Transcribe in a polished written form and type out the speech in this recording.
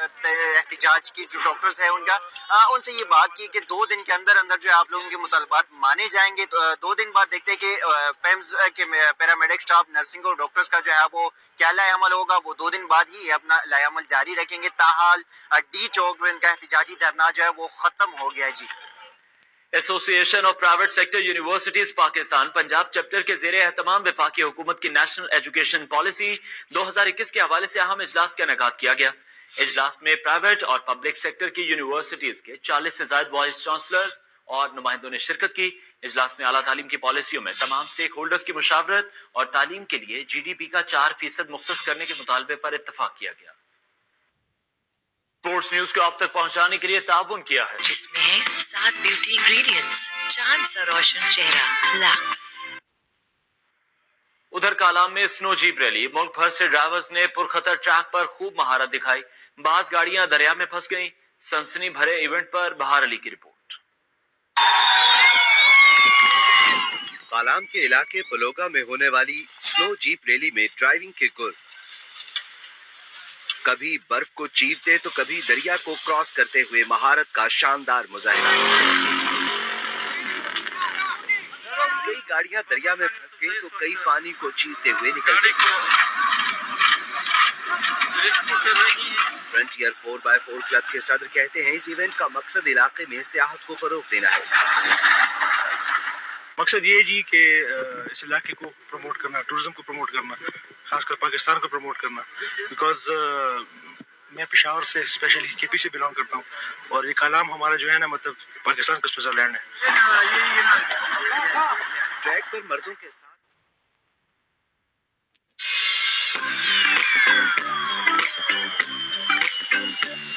احتجاج کی جو ڈاکٹرز ہیں ان سے یہ بات کی کہ 2 دن کے اندر اندر جو ہے آپ لوگوں کے مطالبات مانے جائیں گے. تو 2 دن بعد دیکھتے ہیں کہ پیمز کے پیرامیڈک اسٹاف نرسنگ اور ڈاکٹرز کا جو ہے وہ کیا لائے عمل ہوگا. وہ 2 دن بعد ہی اپنا لائے عمل جاری رکھیں گے. تاحال ڈی چوک میں ان کا احتجاجی دھرنا جو ہے وہ ختم ہو گیا ہے. جی. ایسوسی ایشن of private sector universities Pakistan Punjab chapter کے زیر اہتمام وفاقی حکومت کی نیشنل ایجوکیشن پالیسی 2021 کے حوالے سے اہم اجلاس کا انعقاد کیا گیا. اجلاس میں پرائیویٹ اور پبلک سیکٹر کی یونیورسٹیز کے 40 سے زائد وائس چانسلرز اور نمائندوں نے شرکت کی. اجلاس میں اعلیٰ تعلیم کی پالیسیوں میں تمام سٹیک ہولڈرز کی مشاورت اور تعلیم کے لیے GDP کا 4% مختص کرنے کے مطالبے پر اتفاق کیا گیا. اسپورٹس نیوز کو آپ تک پہنچانے کے لیے تعاون کیا ہے جس میں 7 بیوٹی انگریڈینٹس، چاند سا روشن چہرہ لیکس. ادھر کالام میں سنو جیپ ریلی، ملک بھر سے ڈرائیورز نے پرخطر ٹریک پر خوب مہارت دکھائی. بعض گاڑیاں دریا میں پھنس گئیں. سنسنی بھرے ایونٹ پر بہار علی کی رپورٹ. کالام کے علاقے بلوگا میں ہونے والی سنو جیپ ریلی میں ڈرائیونگ کے گر، کبھی برف کو چیرتے تو کبھی دریا کو کراس کرتے ہوئے مہارت کا شاندار مظاہرہ. کئی گاڑیاں دریا میں پھنس گئی تو کئی پانی کو چیرتے ہوئے نکل گئی. فرنٹیئر 4x4 کلب کے صدر کہتے ہیں اس ایونٹ کا مقصد علاقے میں سیاحت کو فروغ دینا ہے. مقصد یہ جی کہ اس علاقے کو پروموٹ کرنا، ٹورزم کو پروموٹ کرنا، خاص کر پاکستان کو پروموٹ کرنا. بیکاز میں پشاور سے اسپیشلی KP سے بلانگ کرتا ہوں اور یہ کالام ہمارا جو ہے نا مطلب پاکستان کا سوئٹزرلینڈ ہے. ٹریک پر مردوں کے